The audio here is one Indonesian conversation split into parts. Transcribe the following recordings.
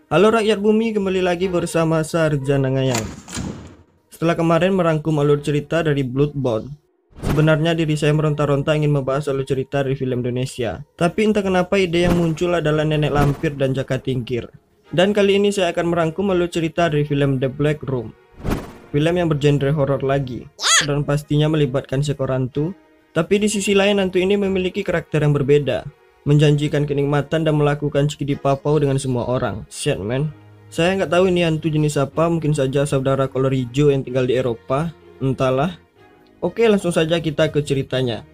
Halo rakyat bumi, kembali lagi bersama Sarjana Ngayang. Setelah kemarin merangkum alur cerita dari Bloodborne, sebenarnya diri saya meronta-ronta ingin membahas alur cerita dari film Indonesia. Tapi entah kenapa ide yang muncul adalah Nenek Lampir dan Jaka Tingkir. Dan kali ini saya akan merangkum alur cerita dari film The Black Room. Film yang bergenre horor lagi, dan pastinya melibatkan seekor hantu. Tapi di sisi lain hantu ini memiliki karakter yang berbeda, menjanjikan kenikmatan dan melakukan cikidi papau dengan semua orang. Shit man. Saya nggak tahu ini hantu jenis apa, mungkin saja saudara kolor hijau yang tinggal di Eropa, entahlah. Oke, langsung saja kita ke ceritanya.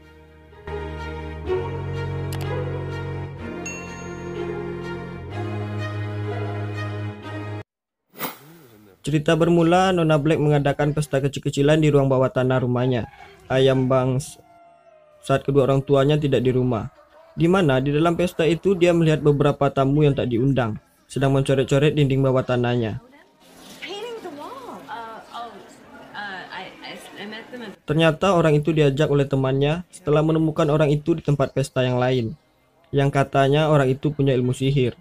Cerita bermula, Nona Black mengadakan pesta kecil-kecilan di ruang bawah tanah rumahnya, Ayam Bangs, saat kedua orang tuanya tidak di rumah. Di mana di dalam pesta itu dia melihat beberapa tamu yang tak diundang sedang mencoret-coret dinding bawah tanahnya. Ternyata orang itu diajak oleh temannya setelah menemukan orang itu di tempat pesta yang lain, yang katanya orang itu punya ilmu sihir.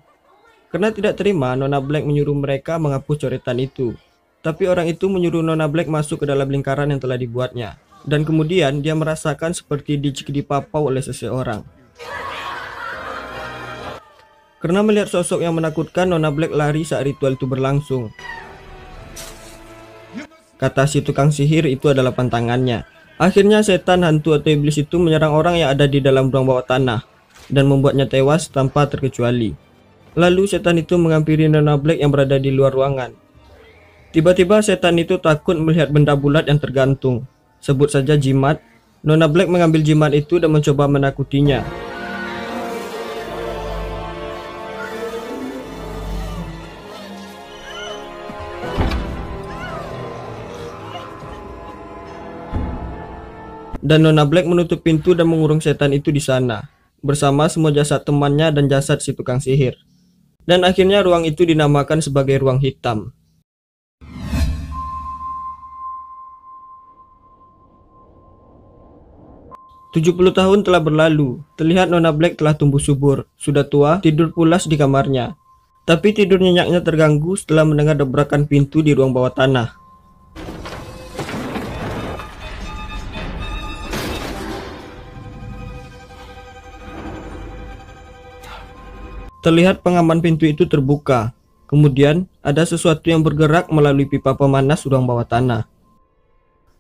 Karena tidak terima, Nona Black menyuruh mereka menghapus coretan itu. Tapi orang itu menyuruh Nona Black masuk ke dalam lingkaran yang telah dibuatnya. Dan kemudian dia merasakan seperti dicekidi papau oleh seseorang. Karena melihat sosok yang menakutkan, Nona Black lari saat ritual itu berlangsung. Kata si tukang sihir itu adalah pantangannya. Akhirnya setan, hantu atau iblis itu menyerang orang yang ada di dalam ruang bawah tanah dan membuatnya tewas tanpa terkecuali. Lalu setan itu menghampiri Nona Black yang berada di luar ruangan. Tiba-tiba setan itu takut melihat benda bulat yang tergantung. Sebut saja jimat. Nona Black mengambil jimat itu dan mencoba menakutinya. Dan Nona Black menutup pintu dan mengurung setan itu di sana, bersama semua jasad temannya dan jasad si tukang sihir. Dan akhirnya ruang itu dinamakan sebagai ruang hitam. "70 tahun telah berlalu. Terlihat Nona Black telah tumbuh subur, sudah tua, tidur pulas di kamarnya. Tapi tidur nyenyaknya terganggu setelah mendengar dobrakan pintu di ruang bawah tanah. Terlihat pengaman pintu itu terbuka. Kemudian ada sesuatu yang bergerak melalui pipa pemanas ruang bawah tanah.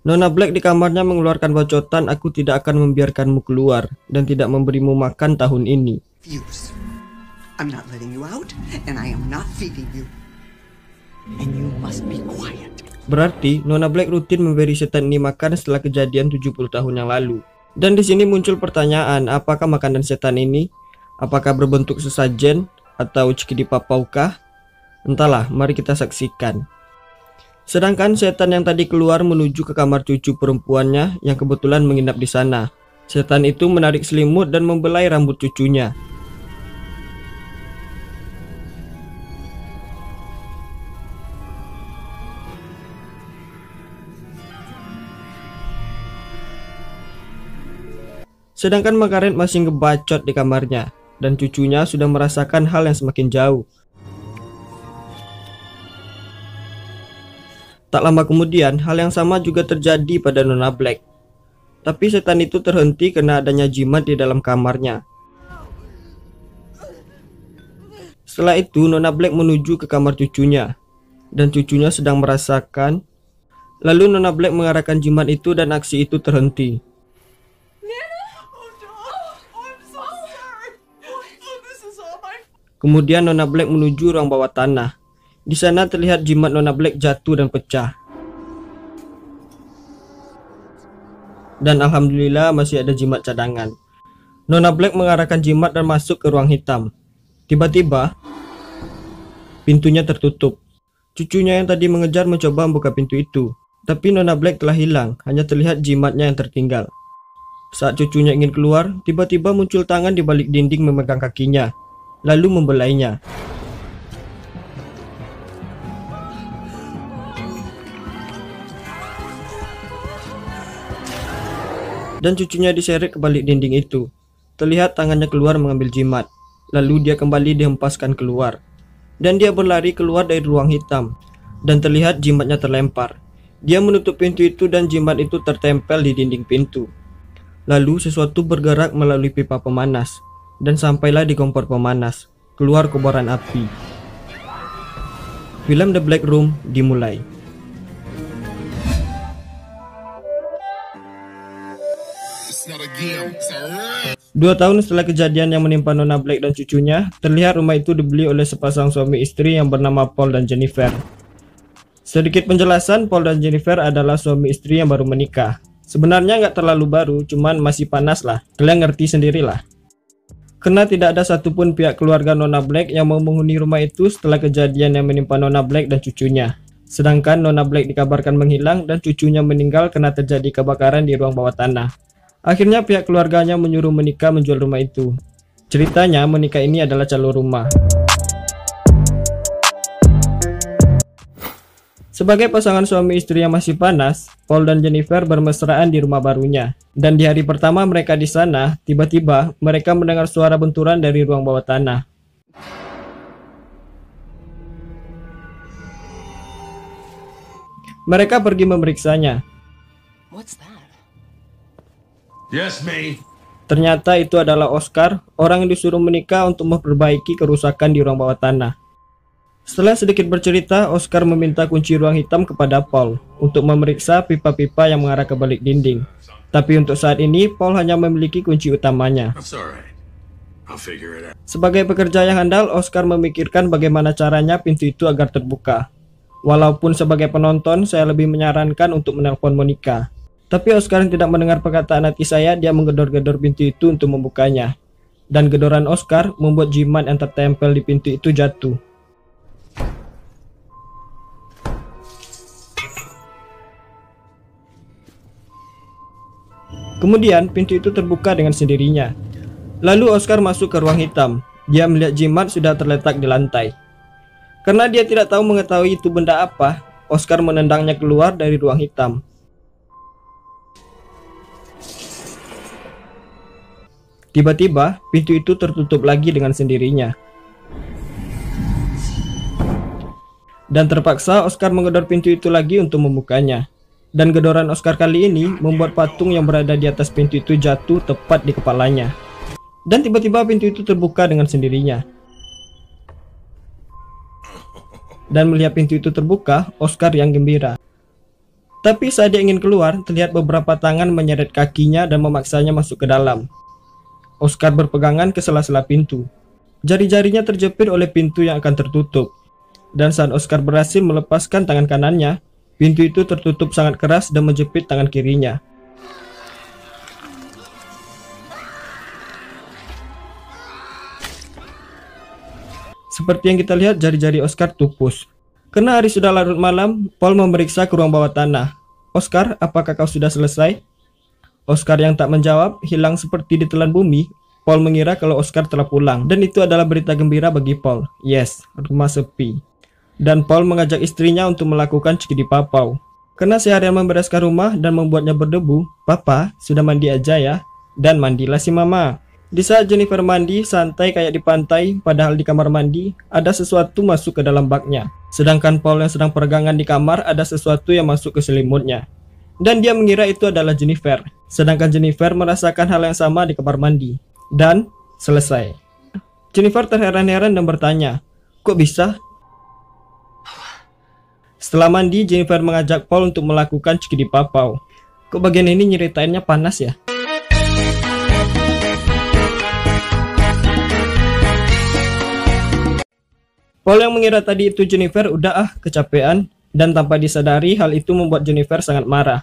Nona Black di kamarnya mengeluarkan bacotan, "Aku tidak akan membiarkanmu keluar dan tidak memberimu makan tahun ini." I'm not letting you out, and I am not feeding you. And you must be quiet. Berarti Nona Black rutin memberi setan ini makan setelah kejadian 70 tahun yang lalu. Dan di sini muncul pertanyaan, apakah makanan setan ini? Apakah berbentuk sesajen atau cikidi papaukah? Entahlah, mari kita saksikan. Sedangkan setan yang tadi keluar menuju ke kamar cucu perempuannya yang kebetulan menginap di sana. Setan itu menarik selimut dan membelai rambut cucunya. Sedangkan Margaret masih ngebacot di kamarnya, dan cucunya sudah merasakan hal yang semakin jauh. Tak lama kemudian, hal yang sama juga terjadi pada Nona Black. Tapi setan itu terhenti karena adanya jimat di dalam kamarnya. Setelah itu, Nona Black menuju ke kamar cucunya, dan cucunya sedang merasakan. Lalu Nona Black mengarahkan jimat itu dan aksi itu terhenti. Kemudian Nona Black menuju ruang bawah tanah. Di sana terlihat jimat Nona Black jatuh dan pecah. Dan alhamdulillah masih ada jimat cadangan. Nona Black mengarahkan jimat dan masuk ke ruang hitam. Tiba-tiba pintunya tertutup. Cucunya yang tadi mengejar mencoba membuka pintu itu, tapi Nona Black telah hilang, hanya terlihat jimatnya yang tertinggal. Saat cucunya ingin keluar, tiba-tiba muncul tangan di balik dinding memegang kakinya, lalu membelainya. Dan cucunya diseret ke balik dinding itu. Terlihat tangannya keluar mengambil jimat. Lalu dia kembali dihempaskan keluar. dan dia berlari keluar dari ruang hitam, dan terlihat jimatnya terlempar. Dia menutup pintu itu dan jimat itu tertempel di dinding pintu. Lalu sesuatu bergerak melalui pipa pemanas, dan sampailah di kompor pemanas, keluar kobaran api. Film The Black Room dimulai. Dua tahun setelah kejadian yang menimpa Nona Black dan cucunya, terlihat rumah itu dibeli oleh sepasang suami istri yang bernama Paul dan Jennifer. Sedikit penjelasan, Paul dan Jennifer adalah suami istri yang baru menikah. Sebenarnya nggak terlalu baru, cuman masih panas lah. Kalian ngerti sendirilah. Karena tidak ada satupun pihak keluarga Nona Black yang mau menghuni rumah itu setelah kejadian yang menimpa Nona Black dan cucunya. Sedangkan Nona Black dikabarkan menghilang dan cucunya meninggal karena terjadi kebakaran di ruang bawah tanah. Akhirnya pihak keluarganya menyuruh Monica menjual rumah itu. Ceritanya Monica ini adalah calon rumah. Sebagai pasangan suami istri yang masih panas, Paul dan Jennifer bermesraan di rumah barunya. Dan di hari pertama mereka di sana, tiba-tiba mereka mendengar suara benturan dari ruang bawah tanah. Mereka pergi memeriksanya. What's that? Yes, me. Ternyata itu adalah Oscar, orang yang disuruh Monica untuk memperbaiki kerusakan di ruang bawah tanah. Setelah sedikit bercerita, Oscar meminta kunci ruang hitam kepada Paul untuk memeriksa pipa-pipa yang mengarah ke balik dinding. Tapi untuk saat ini, Paul hanya memiliki kunci utamanya. That's all right. I'll figure it out. Sebagai pekerja yang handal, Oscar memikirkan bagaimana caranya pintu itu agar terbuka. Walaupun sebagai penonton, saya lebih menyarankan untuk menelpon Monica. Tapi Oscar yang tidak mendengar perkataan hati saya, dia menggedor-gedor pintu itu untuk membukanya. Dan gedoran Oscar membuat jimat yang tertempel di pintu itu jatuh. Kemudian pintu itu terbuka dengan sendirinya. Lalu Oscar masuk ke ruang hitam. Dia melihat jimat sudah terletak di lantai. Karena dia tidak tahu mengetahui itu benda apa, Oscar menendangnya keluar dari ruang hitam. Tiba-tiba pintu itu tertutup lagi dengan sendirinya. Dan terpaksa Oscar menggedor pintu itu lagi untuk membukanya. Dan gedoran Oscar kali ini membuat patung yang berada di atas pintu itu jatuh tepat di kepalanya. Dan tiba-tiba pintu itu terbuka dengan sendirinya. Dan melihat pintu itu terbuka, Oscar yang gembira. Tapi saat dia ingin keluar, terlihat beberapa tangan menyeret kakinya dan memaksanya masuk ke dalam. Oscar berpegangan ke sela-sela pintu. Jari-jarinya terjepit oleh pintu yang akan tertutup. Dan saat Oscar berhasil melepaskan tangan kanannya, pintu itu tertutup sangat keras dan menjepit tangan kirinya. Seperti yang kita lihat, jari-jari Oscar tupus. Karena hari sudah larut malam, Paul memeriksa ke ruang bawah tanah. Oscar, apakah kau sudah selesai? Oscar yang tak menjawab, hilang seperti ditelan bumi. Paul mengira kalau Oscar telah pulang. Dan itu adalah berita gembira bagi Paul. Yes, rumah sepi. Dan Paul mengajak istrinya untuk melakukan cikidi papau. Karena seharian membereskan rumah dan membuatnya berdebu, Papa sudah mandi aja ya. Dan mandilah si Mama. Di saat Jennifer mandi santai kayak di pantai, padahal di kamar mandi ada sesuatu masuk ke dalam baknya. Sedangkan Paul yang sedang peregangan di kamar ada sesuatu yang masuk ke selimutnya. Dan dia mengira itu adalah Jennifer. Sedangkan Jennifer merasakan hal yang sama di kamar mandi. Dan selesai. Jennifer terheran-heran dan bertanya, kok bisa? Setelah mandi, Jennifer mengajak Paul untuk melakukan cikidi papau. Kok bagian ini nyeritainnya panas ya? Paul yang mengira tadi itu Jennifer udah kecapean, dan tanpa disadari hal itu membuat Jennifer sangat marah.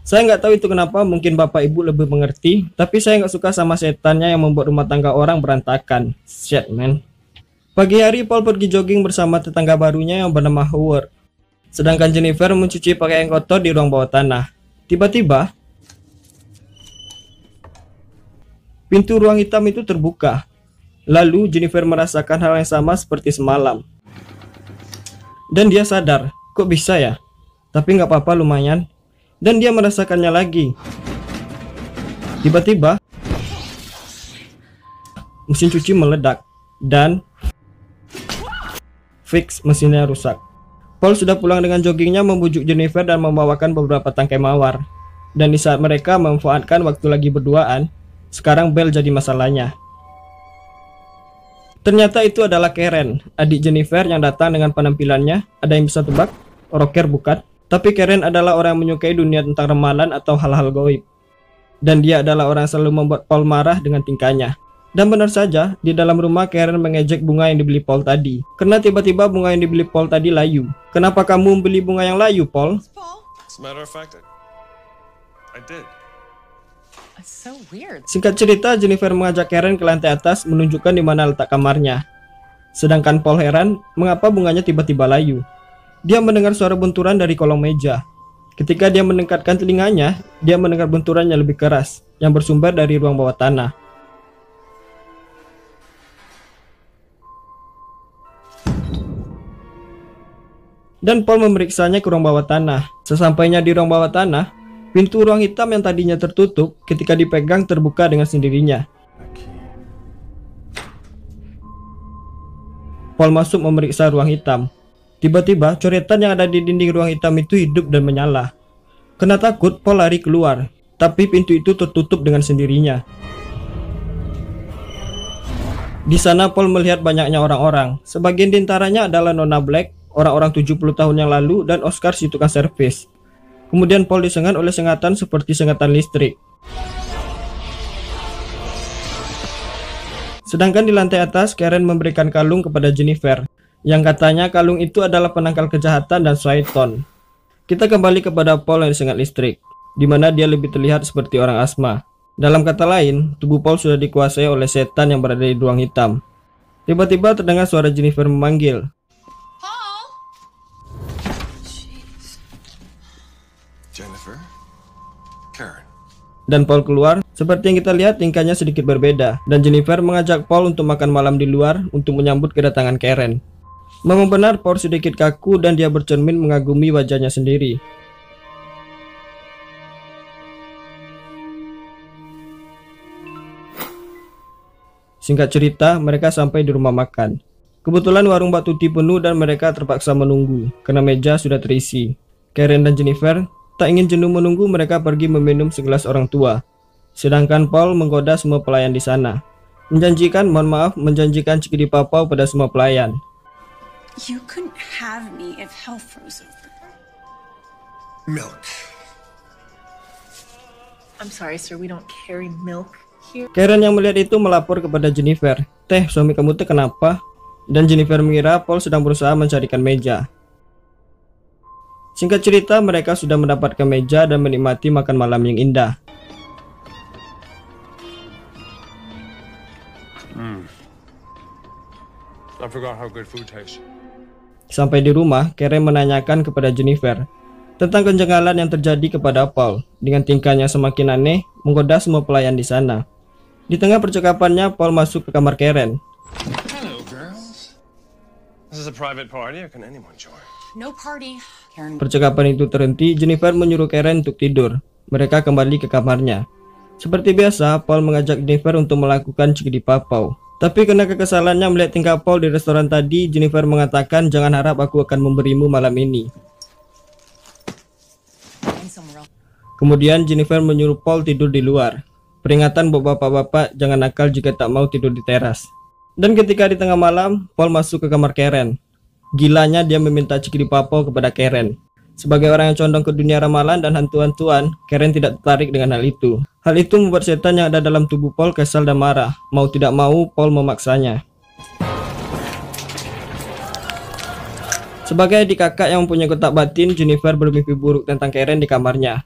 Saya nggak tahu itu kenapa, mungkin bapak ibu lebih mengerti, tapi saya nggak suka sama setannya yang membuat rumah tangga orang berantakan. Shit man. Pagi hari Paul pergi jogging bersama tetangga barunya yang bernama Howard. Sedangkan Jennifer mencuci pakaian kotor di ruang bawah tanah. Tiba-tiba pintu ruang hitam itu terbuka. Lalu Jennifer merasakan hal yang sama seperti semalam. Dan dia sadar, kok bisa ya? Tapi nggak apa-apa lumayan. Dan dia merasakannya lagi. Tiba-tiba mesin cuci meledak. Dan fix mesinnya rusak. Paul sudah pulang dengan joggingnya membujuk Jennifer dan membawakan beberapa tangkai mawar. Dan di saat mereka memanfaatkan waktu lagi berduaan, sekarang Belle jadi masalahnya. Ternyata itu adalah Karen, adik Jennifer yang datang dengan penampilannya. Ada yang bisa tebak? Rocker bukan? Tapi Karen adalah orang yang menyukai dunia tentang ramalan atau hal-hal gaib. Dan dia adalah orang yang selalu membuat Paul marah dengan tingkahnya. Dan benar saja, di dalam rumah Karen mengejek bunga yang dibeli Paul tadi. Karena tiba-tiba bunga yang dibeli Paul tadi layu. Kenapa kamu membeli bunga yang layu, Paul? As a matter of fact, I did. It's so weird. Singkat cerita, Jennifer mengajak Karen ke lantai atas menunjukkan di mana letak kamarnya. Sedangkan Paul heran mengapa bunganya tiba-tiba layu. Dia mendengar suara benturan dari kolong meja. Ketika dia mendekatkan telinganya, dia mendengar benturan yang lebih keras yang bersumber dari ruang bawah tanah. Dan Paul memeriksanya ke ruang bawah tanah. Sesampainya di ruang bawah tanah, pintu ruang hitam yang tadinya tertutup ketika dipegang terbuka dengan sendirinya. Paul masuk memeriksa ruang hitam. Tiba-tiba coretan yang ada di dinding ruang hitam itu hidup dan menyala. Kena takut, Paul lari keluar, tapi pintu itu tertutup dengan sendirinya. Di sana Paul melihat banyaknya orang-orang. Sebagian di antaranya adalah Nona Black, orang-orang 70 tahun yang lalu, dan Oscar si tukang servis. Kemudian Paul disengat oleh sengatan seperti sengatan listrik. Sedangkan di lantai atas, Karen memberikan kalung kepada Jennifer, yang katanya kalung itu adalah penangkal kejahatan dan syaiton. Kita kembali kepada Paul yang disengat listrik, di mana dia lebih terlihat seperti orang asma. Dalam kata lain, tubuh Paul sudah dikuasai oleh setan yang berada di ruang hitam. Tiba-tiba terdengar suara Jennifer memanggil. Paul! Jennifer? Karen? Dan Paul keluar. Seperti yang kita lihat, tingkahnya sedikit berbeda. Dan Jennifer mengajak Paul untuk makan malam di luar untuk menyambut kedatangan Karen. Memang benar Paul sedikit kaku dan dia bercermin mengagumi wajahnya sendiri. Singkat cerita, mereka sampai di rumah makan. Kebetulan warung Mbak Tuti penuh dan mereka terpaksa menunggu karena meja sudah terisi. Karen dan Jennifer tak ingin jenuh menunggu, mereka pergi meminum segelas orang tua. Sedangkan Paul menggoda semua pelayan di sana. Menjanjikan cikidi papau pada semua pelayan. You couldn't have me if hell froze over. Milk. I'm sorry, sir. We don't carry milk here. Karen yang melihat itu melapor kepada Jennifer. Teh, suami kamu teh kenapa? Dan Jennifer mengira Paul sedang berusaha mencarikan meja. Singkat cerita, mereka sudah mendapatkan meja dan menikmati makan malam yang indah. I forgot how good food tastes. Sampai di rumah, Karen menanyakan kepada Jennifer tentang kejanggalan yang terjadi kepada Paul. Dengan tingkahnya semakin aneh, menggoda semua pelayan di sana. Di tengah percakapannya, Paul masuk ke kamar Karen. Hello, girls. This is a private party, or can anyone join? No party. Karen. Percakapan itu terhenti, Jennifer menyuruh Karen untuk tidur. Mereka kembali ke kamarnya. Seperti biasa, Paul mengajak Jennifer untuk melakukan cikidi papau. Tapi karena kekesalannya melihat tingkah Paul di restoran tadi, Jennifer mengatakan, jangan harap aku akan memberimu malam ini. Kemudian Jennifer menyuruh Paul tidur di luar. Peringatan buat bapak-bapak, jangan nakal jika tak mau tidur di teras. Dan ketika di tengah malam, Paul masuk ke kamar Karen. Gilanya dia meminta cikidi papau kepada Karen. Sebagai orang yang condong ke dunia ramalan dan hantu-hantuan, Karen tidak tertarik dengan hal itu. Hal itu membuat setan yang ada dalam tubuh Paul kesal dan marah. Mau tidak mau, Paul memaksanya. Sebagai adik kakak yang mempunyai kotak batin, Jennifer bermimpi buruk tentang Karen di kamarnya.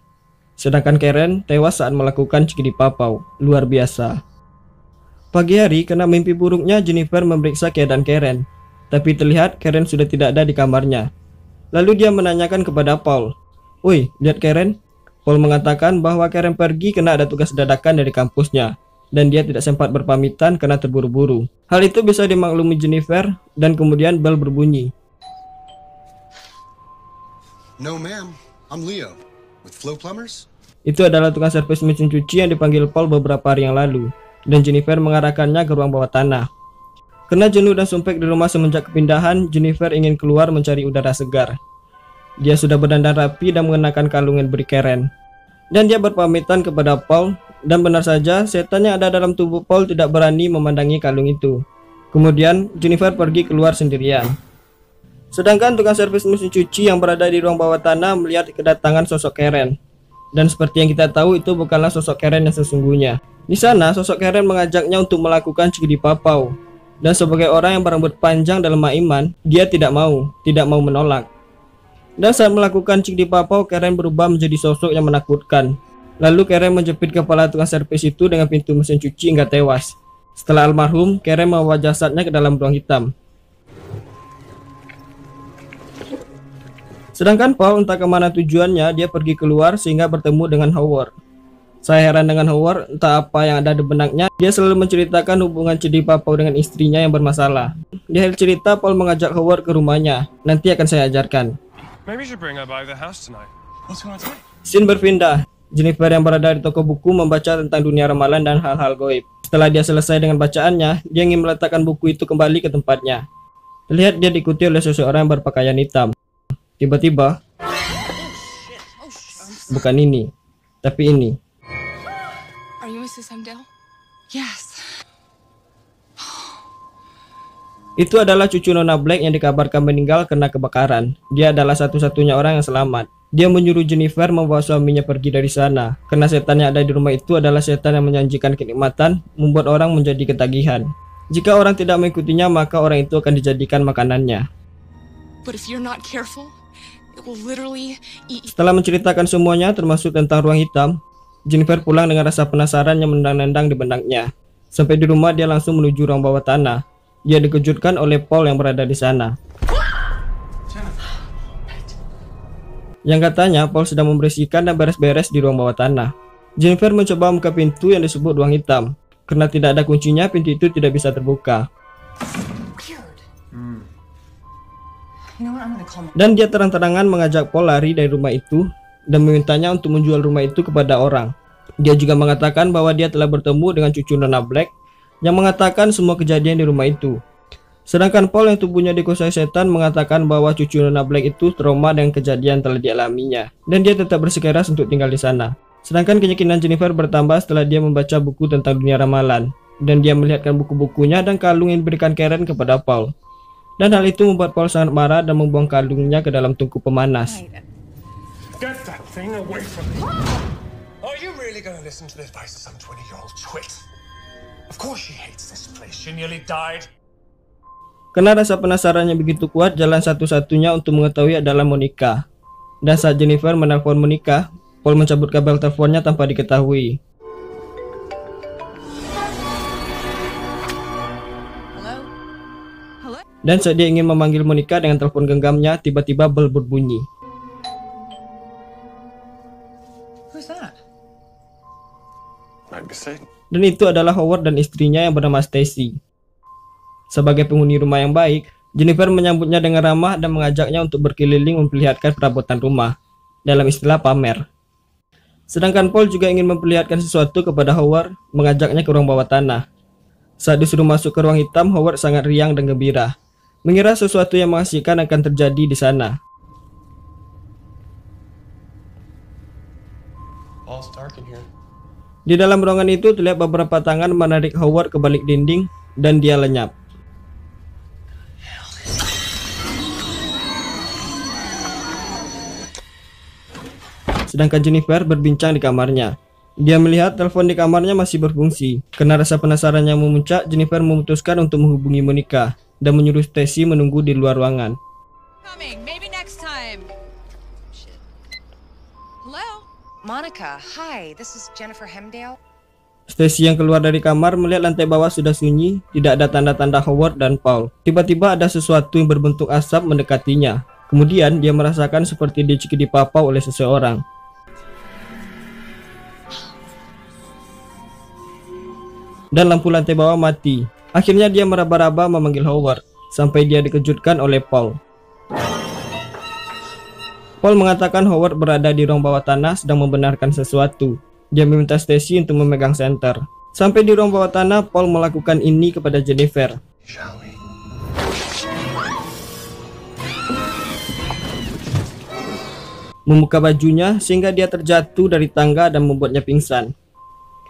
Sedangkan Karen tewas saat melakukan cikidi papau. Luar biasa. Pagi hari, karena mimpi buruknya, Jennifer memeriksa keadaan Karen. Tapi terlihat Karen sudah tidak ada di kamarnya. Lalu dia menanyakan kepada Paul, "Woi, lihat Karen?" Paul mengatakan bahwa Karen pergi karena ada tugas dadakan dari kampusnya, dan dia tidak sempat berpamitan karena terburu-buru. Hal itu bisa dimaklumi Jennifer, dan kemudian bel berbunyi. No ma'am, I'm Leo, with Flow Plumbers. Itu adalah tukang servis mesin cuci yang dipanggil Paul beberapa hari yang lalu, dan Jennifer mengarahkannya ke ruang bawah tanah. Karena jenuh dan sumpek di rumah semenjak kepindahan, Jennifer ingin keluar mencari udara segar. Dia sudah berdandan rapi dan mengenakan kalung yang diberi Karen. Dan dia berpamitan kepada Paul, dan benar saja setan yang ada dalam tubuh Paul tidak berani memandangi kalung itu. Kemudian Jennifer pergi keluar sendirian. Sedangkan tukang servis mesin cuci yang berada di ruang bawah tanah melihat kedatangan sosok Karen. Dan seperti yang kita tahu, itu bukanlah sosok Karen yang sesungguhnya. Di sana sosok Karen mengajaknya untuk melakukan cekidi papau. Dan sebagai orang yang berambut panjang dalam iman, dia tidak mau menolak. Dan saat melakukan cekidi papau, Karen berubah menjadi sosok yang menakutkan. Lalu Karen menjepit kepala tukang servis itu dengan pintu mesin cuci hingga tewas. Setelah almarhum, Karen membawa jasadnya ke dalam ruang hitam. Sedangkan Paul entah kemana tujuannya, dia pergi keluar sehingga bertemu dengan Howard. Saya heran dengan Howard, entah apa yang ada di benaknya. Dia selalu menceritakan hubungan cekidi papau dengan istrinya yang bermasalah. Di akhir cerita, Paul mengajak Howard ke rumahnya. Nanti akan saya ajarkan. Maybe you should bring her by the house tonight. What's going on? Scene berpindah. Jennifer yang berada di toko buku membaca tentang dunia ramalan dan hal-hal goib. Setelah dia selesai dengan bacaannya, dia ingin meletakkan buku itu kembali ke tempatnya. Terlihat dia diikuti oleh seseorang yang berpakaian hitam. Tiba-tiba, bukan ini, tapi ini. Are you Mrs. Hemdale? Yes. Itu adalah cucu Nona Black yang dikabarkan meninggal karena kebakaran. Dia adalah satu-satunya orang yang selamat. Dia menyuruh Jennifer membawa suaminya pergi dari sana, karena setan yang ada di rumah itu adalah setan yang menjanjikan kenikmatan, membuat orang menjadi ketagihan. Jika orang tidak mengikutinya, maka orang itu akan dijadikan makanannya. But if you're not careful, it will literally eat. Setelah menceritakan semuanya, termasuk tentang ruang hitam, Jennifer pulang dengan rasa penasaran yang menendang-nendang di benaknya. Sampai di rumah, dia langsung menuju ruang bawah tanah. Dia dikejutkan oleh Paul yang berada di sana. Yang katanya Paul sedang membersihkan dan beres-beres di ruang bawah tanah. Jennifer mencoba membuka pintu yang disebut ruang hitam. Karena tidak ada kuncinya, pintu itu tidak bisa terbuka. Dan dia terang-terangan mengajak Paul lari dari rumah itu dan memintanya untuk menjual rumah itu kepada orang. Dia juga mengatakan bahwa dia telah bertemu dengan cucu Nona Black yang mengatakan semua kejadian di rumah itu. Sedangkan Paul yang tubuhnya dikuasai setan mengatakan bahwa cucu Nona Black itu trauma dengan kejadian telah dialaminya, dan dia tetap bersikeras untuk tinggal di sana. Sedangkan keyakinan Jennifer bertambah setelah dia membaca buku tentang dunia ramalan, dan dia melihatkan buku-bukunya dan kalung yang diberikan Karen kepada Paul. Dan hal itu membuat Paul sangat marah dan membuang kalungnya ke dalam tungku pemanas. Get that thing away from me. Are you really going to listen to the advice of some 20-year-old twit? Of course she hates this place. She nearly died. Karena rasa penasarannya begitu kuat, jalan satu-satunya untuk mengetahui adalah Monica. Dan saat Jennifer menelpon Monica, Paul mencabut kabel teleponnya tanpa diketahui. Dan saat dia ingin memanggil Monica dengan telepon genggamnya, tiba-tiba bel berbunyi. Who's that? Might be Satan. Dan itu adalah Howard dan istrinya yang bernama Stacy. Sebagai penghuni rumah yang baik, Jennifer menyambutnya dengan ramah dan mengajaknya untuk berkeliling memperlihatkan perabotan rumah, dalam istilah pamer. Sedangkan Paul juga ingin memperlihatkan sesuatu kepada Howard, mengajaknya ke ruang bawah tanah. Saat disuruh masuk ke ruang hitam, Howard sangat riang dan gembira, mengira sesuatu yang mengasihkan akan terjadi di sana. All's dark in here. Di dalam ruangan itu terlihat beberapa tangan menarik Howard ke balik dinding dan dia lenyap. Sedangkan Jennifer berbincang di kamarnya. Dia melihat telepon di kamarnya masih berfungsi. Karena rasa penasarannya memuncak, Jennifer memutuskan untuk menghubungi Monica dan menyuruh Stacy menunggu di luar ruangan. Coming, maybe next time. Shit. Hello? Monica, hi, this is Jennifer Hemdale. Stacy yang keluar dari kamar melihat lantai bawah sudah sunyi, tidak ada tanda-tanda Howard dan Paul. Tiba-tiba ada sesuatu yang berbentuk asap mendekatinya. Kemudian dia merasakan seperti dicekik di papau oleh seseorang. Dan lampu lantai bawah mati. Akhirnya dia meraba-raba memanggil Howard, sampai dia dikejutkan oleh Paul. Paul mengatakan Howard berada di ruang bawah tanah sedang membenarkan sesuatu. Dia meminta Stacy untuk memegang senter. Sampai di ruang bawah tanah, Paul melakukan ini kepada Jennifer. Shall we? Membuka bajunya sehingga dia terjatuh dari tangga dan membuatnya pingsan.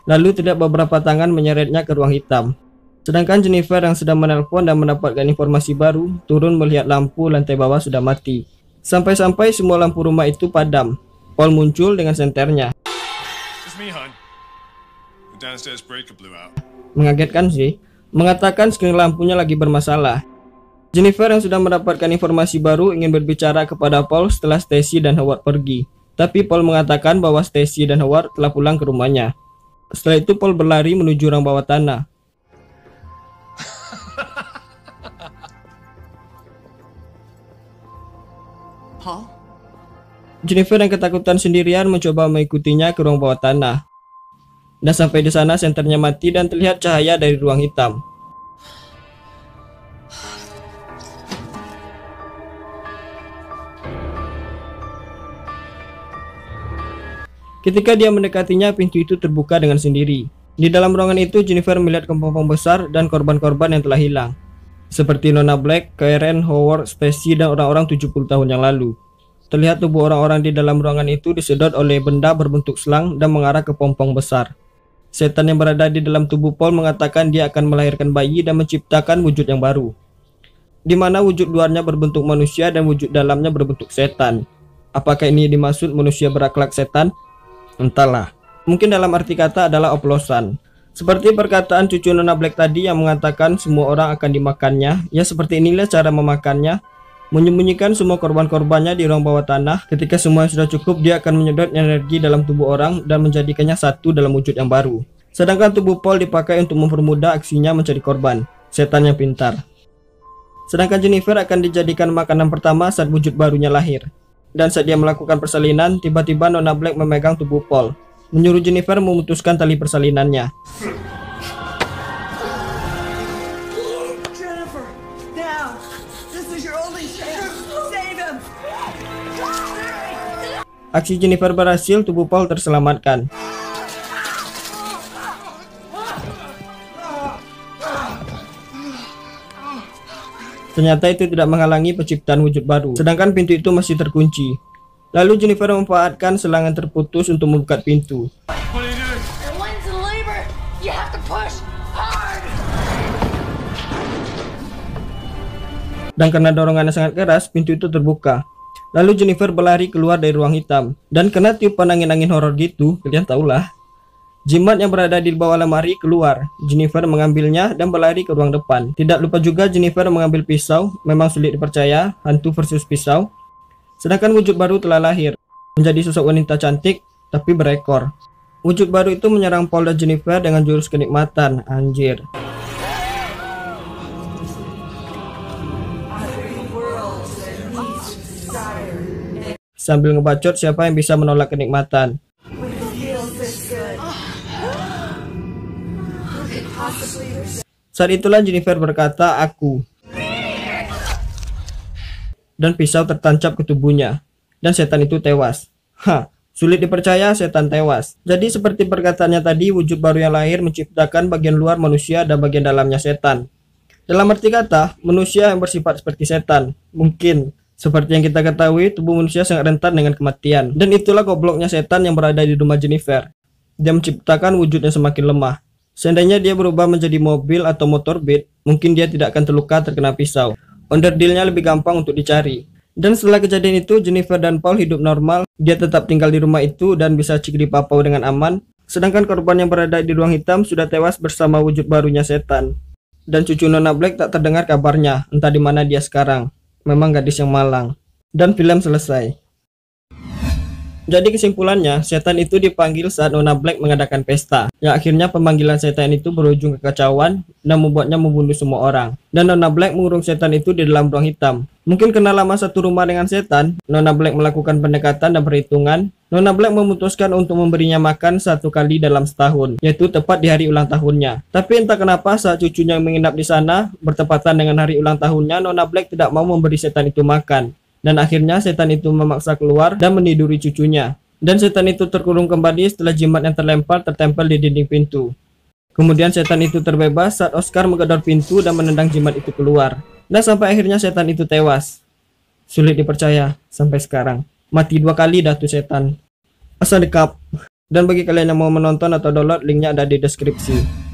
Lalu terlihat beberapa tangan menyeretnya ke ruang hitam. Sedangkan Jennifer yang sedang menelpon dan mendapatkan informasi baru turun melihat lampu lantai bawah sudah mati. Sampai-sampai semua lampu rumah itu padam. Paul muncul dengan senternya. It's me, hon. The downstairs breaker blew out. Mengagetkan sih, mengatakan screen lampunya lagi bermasalah. Jennifer yang sudah mendapatkan informasi baru ingin berbicara kepada Paul setelah Stacy dan Howard pergi. Tapi Paul mengatakan bahwa Stacy dan Howard telah pulang ke rumahnya. Setelah itu Paul berlari menuju ruang bawah tanah. Paul? Jennifer yang ketakutan sendirian mencoba mengikutinya ke ruang bawah tanah. Dan sampai di sana senternya mati dan terlihat cahaya dari ruang hitam. Ketika dia mendekatinya, pintu itu terbuka dengan sendiri. Di dalam ruangan itu, Jennifer melihat kepompong besar dan korban-korban yang telah hilang. Seperti Nona Black, Karen, Howard, Stacy, dan orang-orang 70 tahun yang lalu. Terlihat tubuh orang-orang di dalam ruangan itu disedot oleh benda berbentuk selang dan mengarah ke pompong besar. Setan yang berada di dalam tubuh Paul mengatakan dia akan melahirkan bayi dan menciptakan wujud yang baru, di mana wujud luarnya berbentuk manusia dan wujud dalamnya berbentuk setan. Apakah ini dimaksud manusia berakhlak setan? Entahlah. Mungkin dalam arti kata adalah oplosan. Seperti perkataan cucu Nona Black tadi yang mengatakan semua orang akan dimakannya. Ya seperti inilah cara memakannya. Menyembunyikan semua korban-korbannya di ruang bawah tanah. Ketika semuanya sudah cukup, dia akan menyedot energi dalam tubuh orang dan menjadikannya satu dalam wujud yang baru. Sedangkan tubuh Paul dipakai untuk mempermudah aksinya mencari korban. Setan yang pintar. Sedangkan Jennifer akan dijadikan makanan pertama saat wujud barunya lahir. Dan saat dia melakukan persalinan, tiba-tiba Nona Black memegang tubuh Paul, menyuruh Jennifer memutuskan tali persalinannya. Jennifer, now! This is your only chance! Save him! Aksi Jennifer berhasil, tubuh Paul terselamatkan. Ternyata itu tidak menghalangi penciptaan wujud baru, sedangkan pintu itu masih terkunci. Lalu Jennifer memanfaatkan selang yang terputus untuk membuka pintu. Dan karena dorongannya sangat keras, pintu itu terbuka. Lalu Jennifer berlari keluar dari ruang hitam. Dan kena tiupan angin-angin horor gitu, kalian tahulah. Jimat yang berada di bawah lemari keluar. Jennifer mengambilnya dan berlari ke ruang depan. Tidak lupa juga Jennifer mengambil pisau. Memang sulit dipercaya, hantu versus pisau. Sedangkan wujud baru telah lahir, menjadi sosok wanita cantik, tapi berekor. Wujud baru itu menyerang Paul dan Jennifer dengan jurus kenikmatan, anjir. Sambil ngebacot siapa yang bisa menolak kenikmatan. Saat itulah Jennifer berkata, "Aku." Dan pisau tertancap ke tubuhnya. Dan setan itu tewas. Sulit dipercaya setan tewas. Jadi seperti perkataannya tadi, wujud baru yang lahir menciptakan bagian luar manusia dan bagian dalamnya setan. Dalam arti kata, manusia yang bersifat seperti setan. Mungkin. Seperti yang kita ketahui, tubuh manusia sangat rentan dengan kematian. Dan itulah gobloknya setan yang berada di rumah Jennifer. Dia menciptakan wujud yang semakin lemah. Seandainya dia berubah menjadi mobil atau motor beat, mungkin dia tidak akan terluka terkena pisau. Onderdilnya lebih gampang untuk dicari. Dan setelah kejadian itu, Jennifer dan Paul hidup normal. Dia tetap tinggal di rumah itu dan bisa cikri papau dengan aman. Sedangkan korban yang berada di ruang hitam sudah tewas bersama wujud barunya setan. Dan cucu Nona Black tak terdengar kabarnya, entah di mana dia sekarang. Memang gadis yang malang. Dan film selesai. Jadi kesimpulannya, setan itu dipanggil saat Nona Black mengadakan pesta, yang akhirnya pemanggilan setan itu berujung kekacauan dan membuatnya membunuh semua orang. Dan Nona Black mengurung setan itu di dalam ruang hitam. Mungkin karena lama satu rumah dengan setan, Nona Black melakukan pendekatan dan perhitungan. Nona Black memutuskan untuk memberinya makan 1 kali dalam setahun, yaitu tepat di hari ulang tahunnya. Tapi entah kenapa saat cucunya menginap di sana, bertepatan dengan hari ulang tahunnya, Nona Black tidak mau memberi setan itu makan. Dan akhirnya setan itu memaksa keluar dan meniduri cucunya. Dan setan itu terkurung kembali setelah jimat yang terlempar tertempel di dinding pintu. Kemudian setan itu terbebas saat Oscar menggedor pintu dan menendang jimat itu keluar. Dan sampai akhirnya setan itu tewas. Sulit dipercaya sampai sekarang. Mati 2 kali dah tuh setan. Asal dekap. Dan bagi kalian yang mau menonton atau download, linknya ada di deskripsi.